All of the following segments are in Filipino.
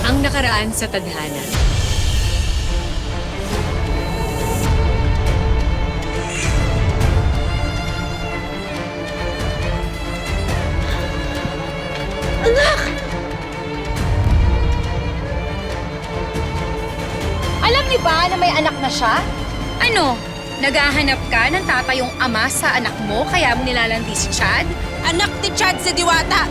Ang nakaraan sa tadhana. Alam niyo ba na may anak na siya? Ano? Naghahanap ka ng tatayong ama sa anak mo kaya mo nilalandi si Chad? Anak ni Chad si Diwata!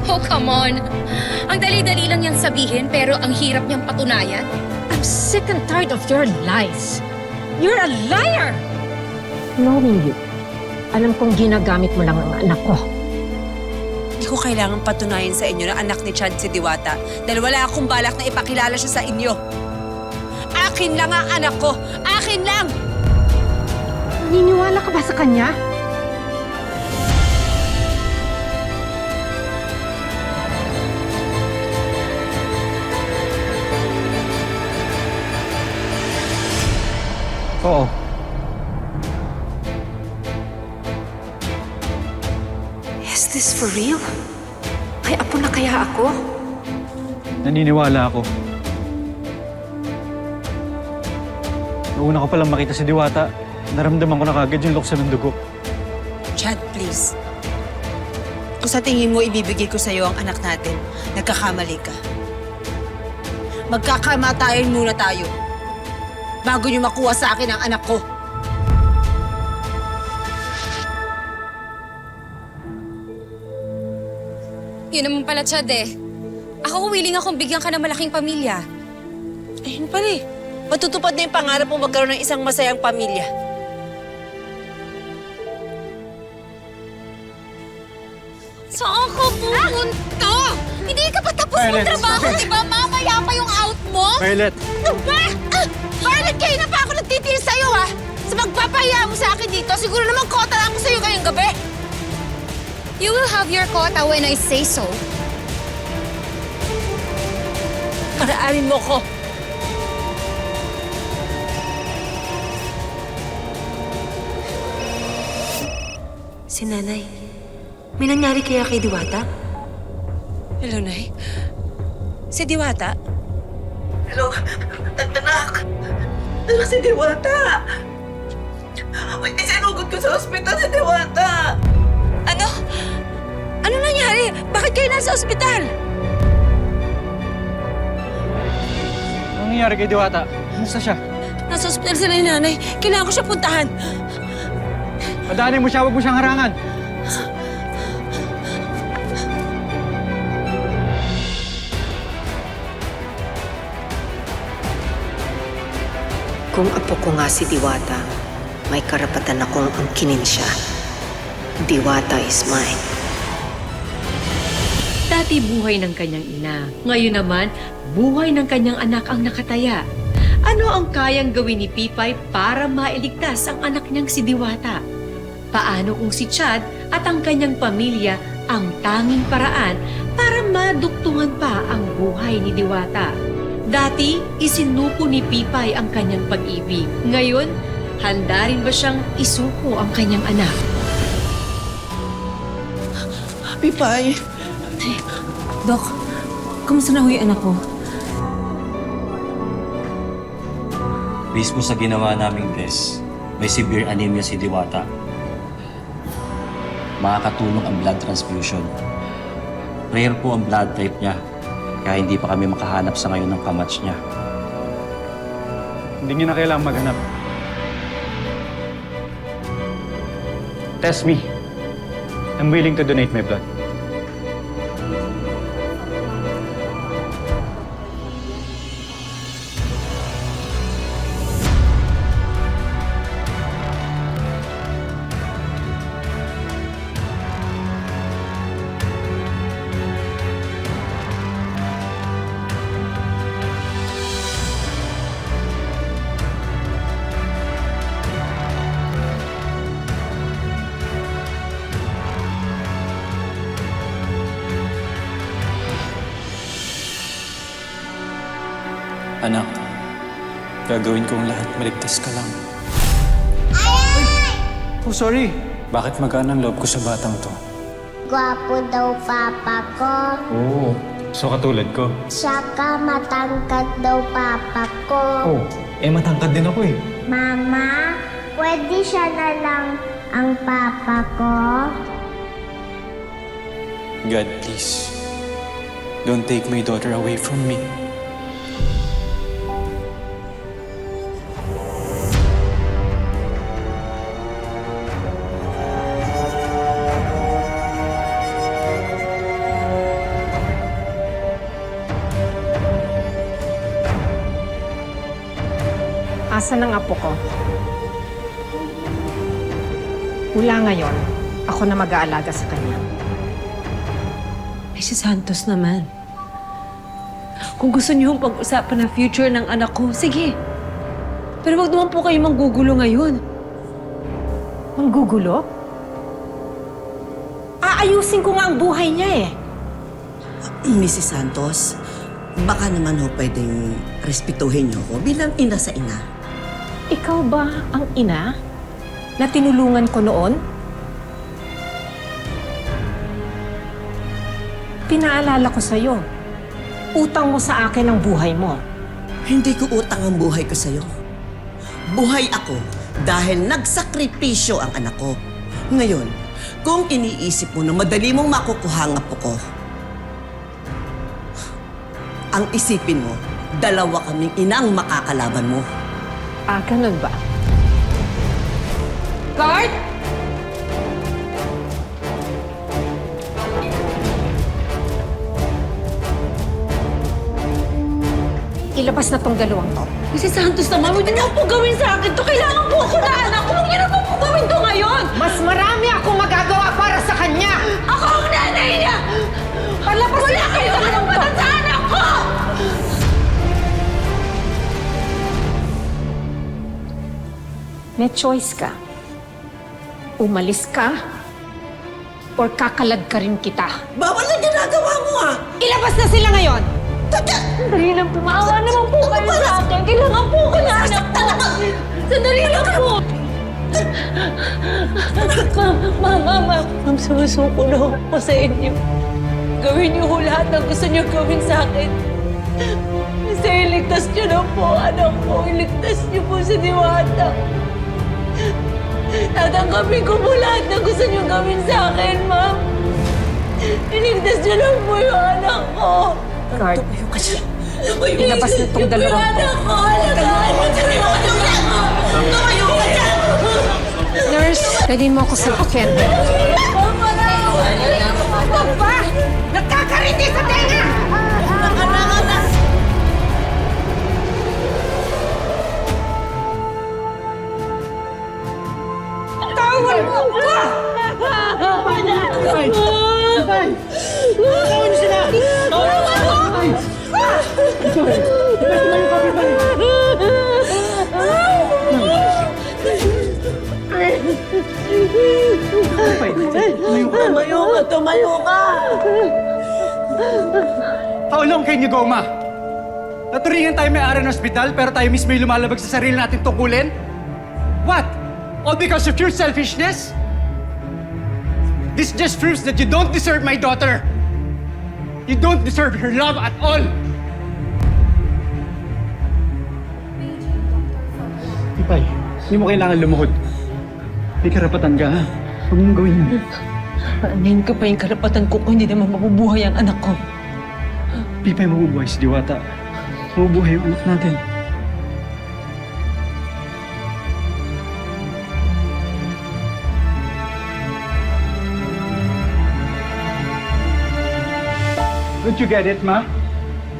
Oh, come on. Ang dali-dali lang niyang sabihin pero ang hirap niyang patunayan. I'm sick and tired of your lies. You're a liar! Knowing you, alam kong ginagamit mo lang ang anak ko. Hindi ko kailangang patunayan sa inyo na anak ni Chad si Diwata dahil wala akong balak na ipakilala siya sa inyo. Akin lang ang anak ko! Akin lang! Naniniwala ka ba sa kanya? Oo. Is this for real? May apo na kaya ako? Naniniwala ako. Noong ko palang makita si Diwata, naramdaman ko na kagad yung luksa ng dugo. Chad, please. Kung sa tingin mo ibibigay ko sa'yo ang anak natin, nagkakamali ka. Magkakamatayan muna tayo bago niyo makuha sa akin ang anak ko. Yun naman pala, Chad eh. Ako willing akong bigyan ka ng malaking pamilya. Ayun pala eh. Matutupad na yung pangarap mo magkaroon ng isang masayang pamilya. Saan ka pumunta? Hindi ka pa tapos Violet, magtrabaho, stop it. di ba? Mamaya pa yung out mo? Violet! Ano ba? Violet, kayo na pa ako nagtitiis sa'yo ah! Sa magpapahiya mo sa akin dito, siguro naman kota lang ako sa'yo ngayong gabi. You will have your quota when I say so. Paraanin mo ko. Si Nanay, may nangyari kaya kay Diwata? Hello, Nay. Si Diwata? Hello, anak. Anak si Diwata. May isinugot ko sa ospital si Diwata. Ano? Ano nangyari? Bakit kayo nasa ospital? Anong nangyari kay Diwata? Kumusta siya? Nasa ospital sila ni Nanay. Kailangan ko siya puntahan. Padaanin mo siya, huwag mo siyang harangan. Kung apo ko nga si Diwata, may karapatan akong angkinin siya. Diwata is mine. Dati buhay ng kanyang ina. Ngayon naman, buhay ng kanyang anak ang nakataya. Ano ang kayang gawin ni Pipay para mailigtas ang anak niyang si Diwata? Paano kung si Chad at ang kanyang pamilya ang tanging paraan para maduktungan pa ang buhay ni Diwata? Dati, isinuko ni Pipay ang kanyang pag-ibig. Ngayon, handa rin ba siyang isuko ang kanyang anak? Pipay, Dok, kumusta na ho yung anak ko? Based po sa ginawa naming test, may severe anemia si Diwata. Makakatulong ang blood transfusion. Rare po ang blood type niya, kaya hindi pa kami makahanap sa ngayon ng kamatch niya. Hindi niyo na kailangang maghanap. Test me. I'm willing to donate my blood. Anak, gagawin kong lahat maligtas ka lang. Oh, sorry. Bakit magaan ang loob ko sa batang to? Gwapo daw papa ko. Oo. So katulad ko. Saka matangkad daw papa ko. Oh, matangkad din ako eh. Mama, pwede siya na lang ang papa ko? God, please. Don't take my daughter away from me. Asan ang apo ko? Mula ngayon, ako na mag-aalaga sa kanya. Ay, si Santos naman. Kung gusto niyo pag-usapan ng future ng anak ko, sige. Pero wag naman po kayo manggugulo ngayon. Manggugulo? Aayusin ko nga ang buhay niya eh. Mrs. Santos, baka naman ho pwedeng respetuhin niyo ko bilang ina sa ina. Ikaw ba ang ina na tinulungan ko noon? Pinaalala ko sa'yo, utang mo sa akin ang buhay mo. Hindi ko utang ang buhay ko sa'yo. Buhay ako dahil nagsakripisyo ang anak ko. Ngayon, kung iniisip mo na madali mong makukuha ang apo ko, ang isipin mo, dalawa kaming inang makakalaban mo. Ganun ba? Guard! Ilabas na tong dalawang to. Si Santos naman, huwag niyo po gawin sa akin to. Kailangan po ako na anak ko. Huwag niyo naman po gawin to ngayon. Mas marami akong magagawa para sa kanya! Ako ang nanay niya. Palabas Wala kayo karapatan sa anak ko! May choice ka. Umalis ka or kakalad ka rin kita. Bawal na ginagawa mo ah! Ilabas na sila ngayon! Sandali lang po. Maawa naman po kayo sa akin. Kailangan po ko na anak ko. Sandali lang po. Ma'am, sumusuko na ako sa inyo. Gawin niyo ho lahat ng gusto niyo gawin sa akin. Kasi iligtas niyo na po, anak ko. Iligtas niyo po si Diwata. Tatanggapin ko po lahat ng gusto niyo gawin sa akin, ma'am. Iligtas niyo lang po yung anak ko. Guard, Tumayo ka dyan. ilabas na tong dalawang to. Anak ko, alagaan mo si Diwata. Tumayo ka dyan! Nurse, dalhin mo ako sa bukin. Ano ba? Nagkakarindi sa tenga! Tawal mo ko! Tumayo ka! How long can you go, ma? Naturingan tayo may-ari ng ospital pero tayo mismo yung lumalabag sa sarili natin tungkulin? What? All because of your selfishness? This just proves that you don't deserve my daughter. You don't deserve her love at all. Ipay, hindi mo kailangan lumuhod. May karapatan ka, ha? Huwag mong gawin yun. Paanayin ko pa yung karapatan ko kung hindi naman mabubuhay ang anak ko. Pipay, mabubuhay si Diwata. Mabubuhay yung anak natin. Don't you get it, ma?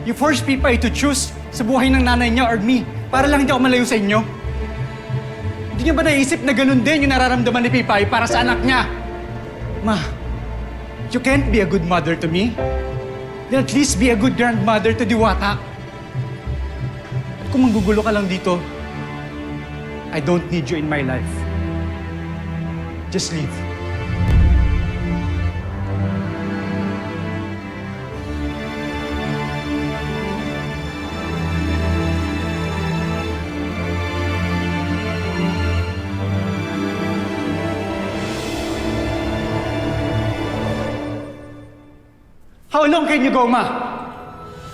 You force Pipay to choose sa buhay ng nanay niya or me para lang hindi ako malayo sa inyo. Hindi niya ba naisip na ganun din yung nararamdaman ni Pipay para sa anak niya? Ma, you can't be a good mother to me. Then at least be a good grandmother to Diwata. At kung manggugulo ka lang dito, I don't need you in my life. Just leave. How long can you go, Ma?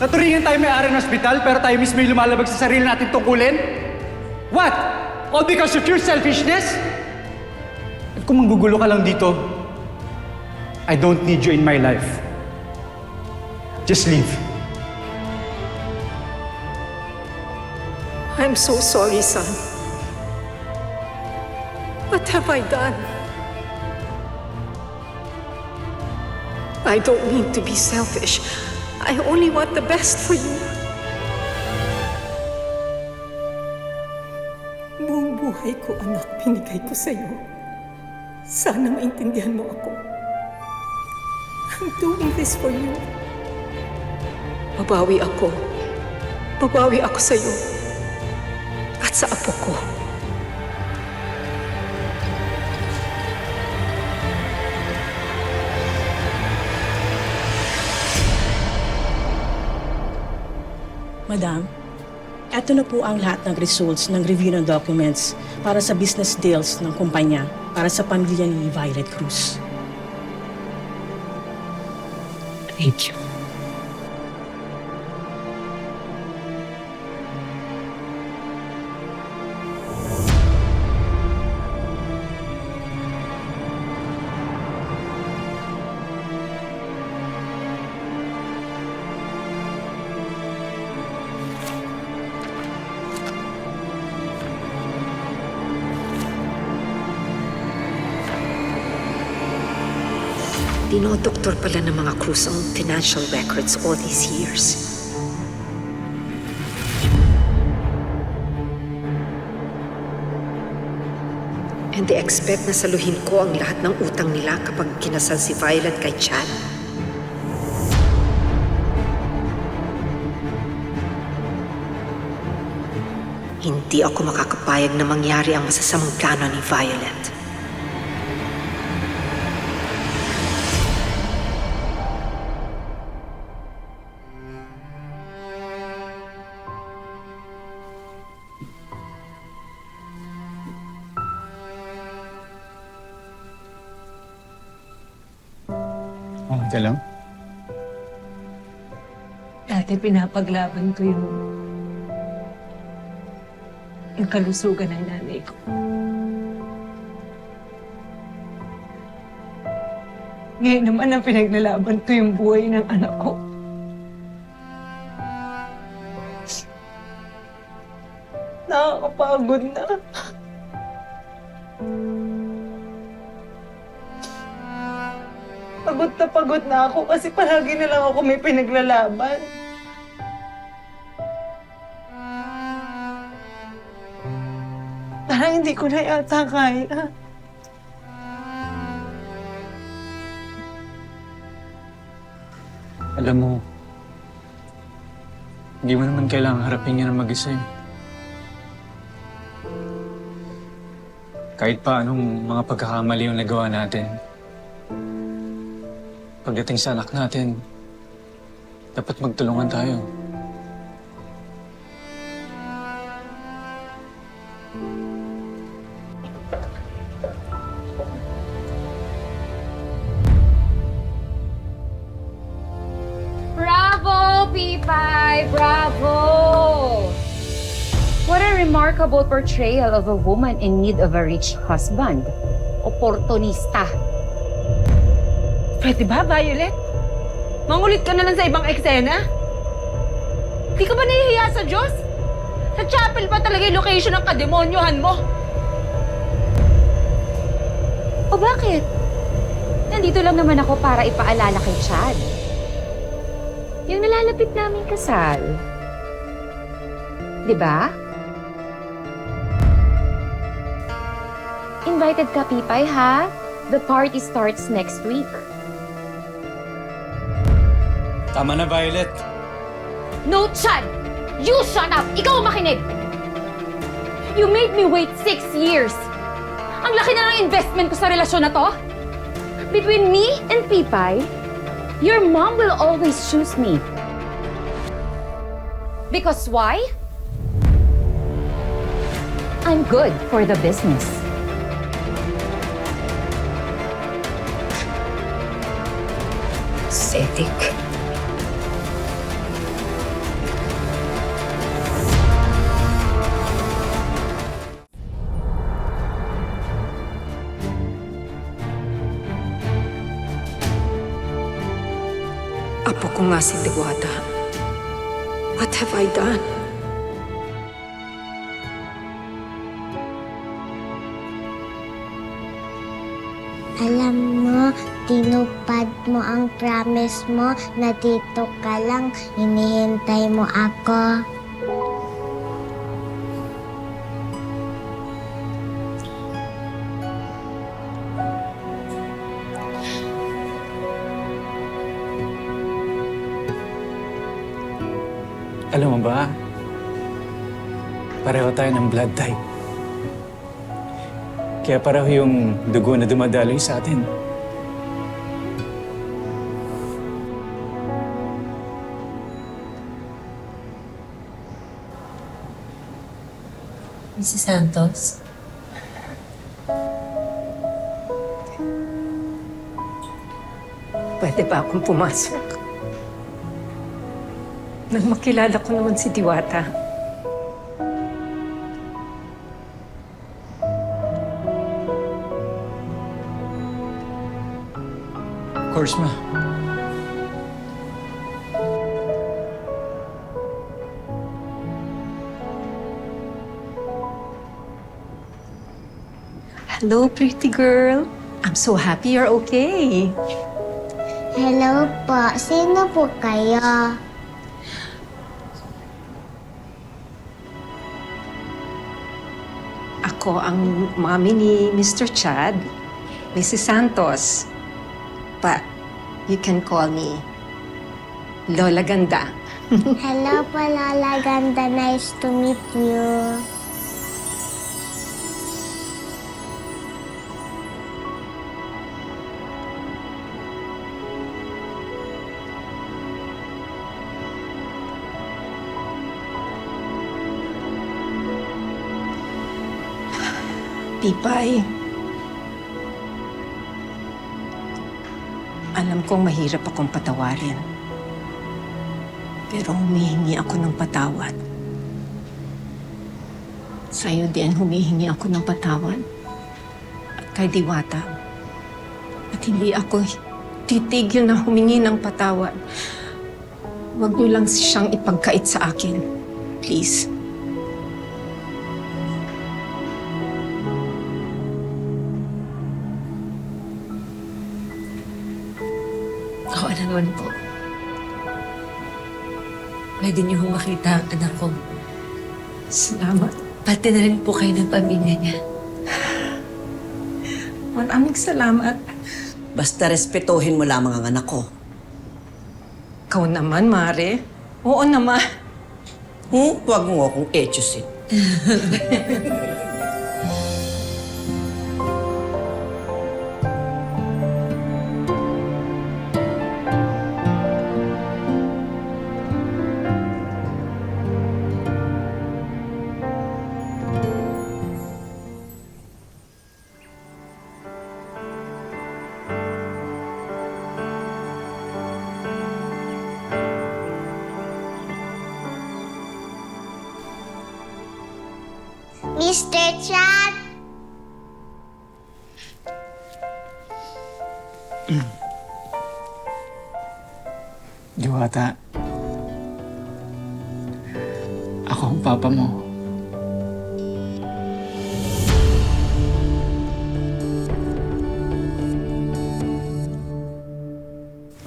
Naturingan tayo may-ari ng ospital pero tayo mismo yung lumalabag sa sarili natin tungkulin? What? All because of your selfishness? At kung manggugulo ka lang dito, I don't need you in my life. Just leave. I'm so sorry, son. What have I done? I don't mean to be selfish. I only want the best for you. Buong buhay ko, anak, binigay ko sa'yo. Sana maintindihan mo ako. I'm doing this for you. Babawi ako. Babawi ako sa'yo. At sa apo ko. Madam, eto na po ang lahat ng results ng review ng documents para sa business deals ng kumpanya para sa pamilya ni Violet Cruz. Thank you. Dinodoktor pala ng mga Cruz ang financial records all these years. And they expect na saluhin ko ang lahat ng utang nila kapag kinasal si Violet kay Chad. Hindi ako makakapayag na mangyari ang masasamang plano ni Violet. Okay lang? Dati pinapaglaban ko yung kalusugan ng nanay ko. Ngayon naman ang pinaglalaban ko yung buhay ng anak ko. Nakakapagod na. Pagod na ako kasi palagi na lang ako may pinaglalaban. Parang hindi ko na yata kaya. Alam mo, hindi mo naman kailangang harapin yan ng mag-isa eh. Kahit pa anong mga pagkakamali yung nagawa natin, pagdating sa anak natin, dapat magtulungan tayo. Bravo, Pipay! Bravo! What a remarkable portrayal of a woman in need of a rich husband. Oportunista. Pwede ba, Violet? Mangulit ka na lang sa ibang eksena? Di ka ba nahihiya sa Diyos? Sa chapel pa talaga yung location ng kademonyohan mo? O bakit? Nandito lang naman ako para ipaalala kay Chad. Yung nalalapit naming kasal. Di ba? Invited ka, Pipay, ha? The party starts next week. Tama na, Violet. No, Chad! You shut up! Ikaw makinig! You made me wait 6 years! Ang laki na ng investment ko sa relasyon na to! Between me and Pipay, your mom will always choose me. Because why? I'm good for the business. Pathetic. ko nga si Diwata. What have I done? Alam mo, tinupad mo ang promise mo na dito ka lang, hinihintay mo ako. Alam mo ba, pareho tayo ng blood type. Kaya pareho yung dugo na dumadaloy sa atin. Mrs. Santos? Pwede ba akong pumasok? Nang makilala ko naman si Diwata. Of course, ma. Hello, pretty girl. I'm so happy you're okay. Hello po, sino po kayo? Ako ang mami ni Mr. Chad, Mrs. Santos. But you can call me Lola Ganda. Hello po, Lola Ganda. Nice to meet you. Pipay, alam kong mahirap akong patawarin. Pero humihingi ako ng patawad. Sa'yo din humihingi ako ng patawad. At kay Diwata. At hindi ako titigil na humingi ng patawad. Huwag niyo lang siyang ipagkait sa akin. Please. Oo naman po. Pwede niyo hong makita ang anak ko. Salamat. Pati na rin po kayo ng pamilya niya. Maraming salamat. Basta respetuhin mo lamang ang anak ko. Ikaw naman, Mare. Oo naman. Huwag mo akong etchusin. Mr. Chat! Diwata. Ako ang papa mo.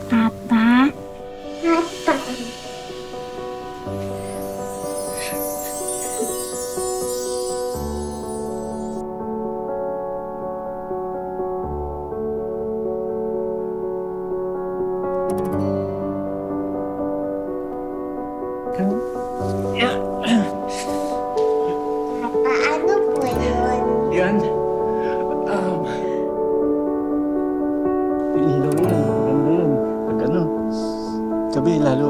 Papa? Papa? Papa, ano po yun? Yan. Ilaw yan. Maganda yan. Pag ano, gabi lalo.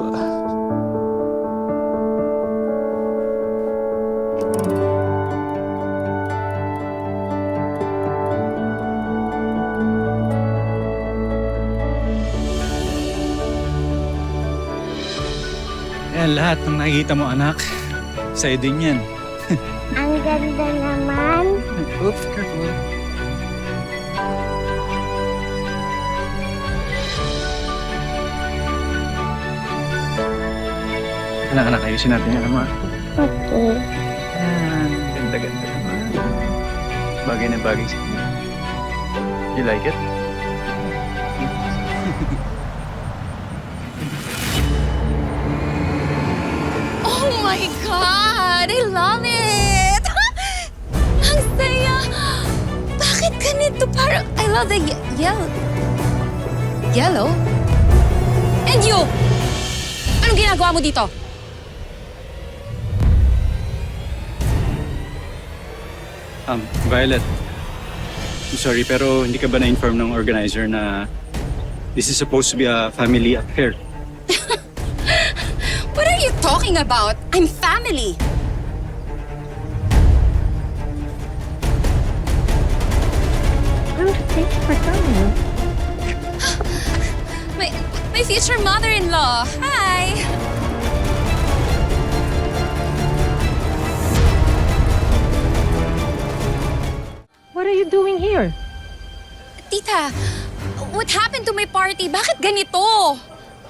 Yan, lahat ng nakikita mo, anak. Sa'yo din yan. Ang ganda naman. Oops, careful. Anak, ayusin natin yan, ama. Okay. Ganda-ganda naman. Bagay na bagay sa inyo. You like it? Oh my God! I love it! Ang saya! Bakit ganito? Parang, I love the yellow. Yellow? And you! Anong ginagawa mo dito? Violet. I'm sorry, pero hindi ka ba na-inform ng organizer na this is supposed to be a family affair? What are you talking about? I'm family. Thank you for coming. My future mother-in-law. Hi! What are you doing here? Tita, what happened to my party? Bakit ganito?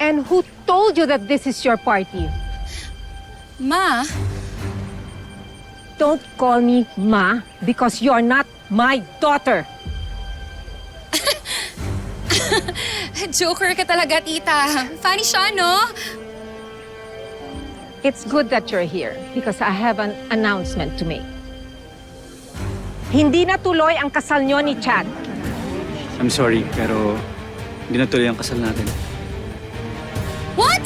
And who told you that this is your party? Ma, Don't call me Ma because you're not my daughter. joker ka talaga, tita. Funny siya, no? It's good that you're here because I have an announcement to make. Hindi na tuloy ang kasal niyo ni Chad. I'm sorry, pero hindi na tuloy ang kasal natin. What?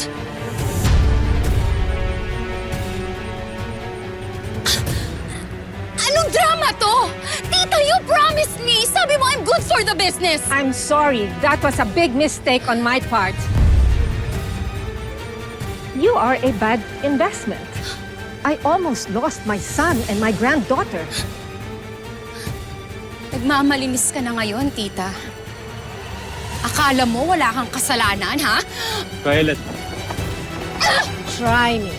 Anong drama to? Tita, you promised me! Sabi mo I'm good for the business! I'm sorry, that was a big mistake on my part. You are a bad investment. I almost lost my son and my granddaughter. Nagmamalinis ka na ngayon, tita. Akala mo wala kang kasalanan, ha? Violet, Try me.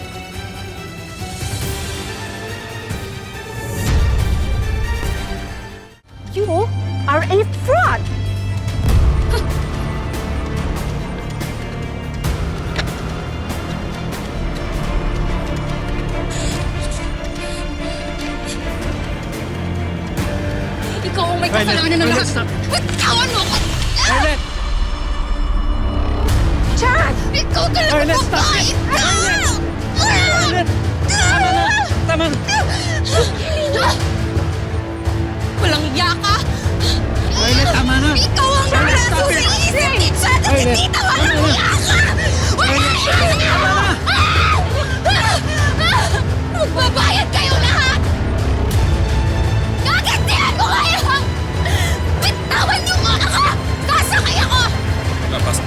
You are a fraud! Ikaw ang may kasalanan ng lahat. Bitawan mo ako! Violet! Chad! Ikaw talaga Violet, stop babae! it! Violet! Tama na! Tama na! Walang iya ka! Violet, tama na! Ikaw ang Violet, stop it! nag-iisip ni Chad at Violet, tita! Walang iya ka! Walang iya ka! Magbabayad kayo lahat! Gagantihan mo kayo! Bitawan niyo nga ako! Sasakay ako! Lapas.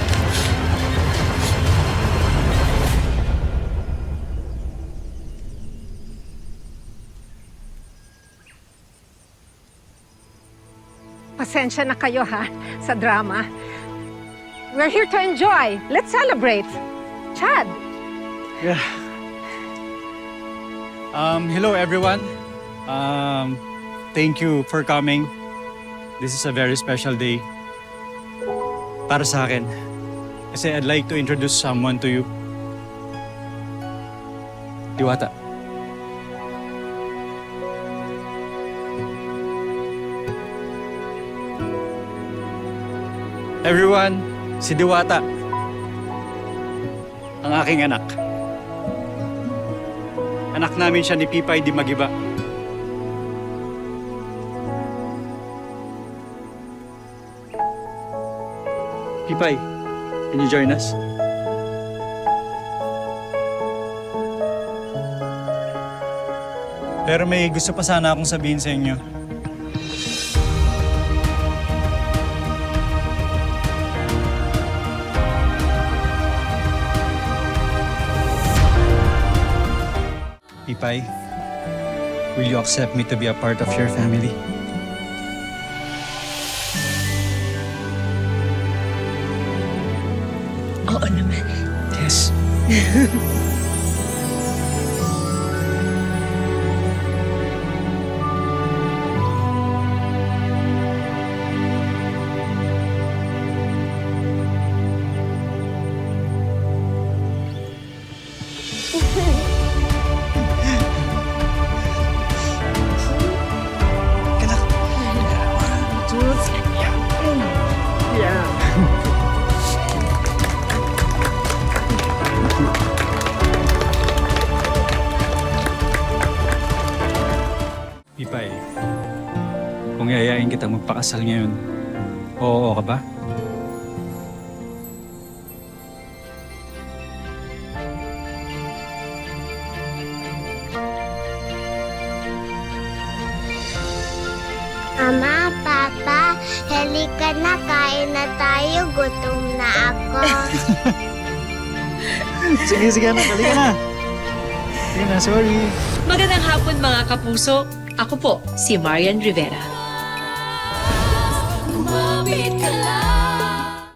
Pasensya na kayo ha, sa drama. We're here to enjoy. Let's celebrate. Chad! Yeah. Hello everyone. Thank you for coming. This is a very special day para sa akin. Kasi I'd like to introduce someone to you. Diwata. Everyone, si Diwata. Ang aking anak. Anak namin siya ni Pipay Di Magiba. Pipay, can you join us? Pero may gusto pa sana akong sabihin sa inyo. Pipay, will you accept me to be a part of your family? Oo naman. Yes. papayagan kitang magpakasal ngayon. Oo ka ba? Mama, Papa, halika na, kain na tayo. Gutom na ako. Sige, anak. Halika na. Sige na, sorry. Magandang hapon mga kapuso. Ako po, si Marian Rivera. Gumamit ka lang.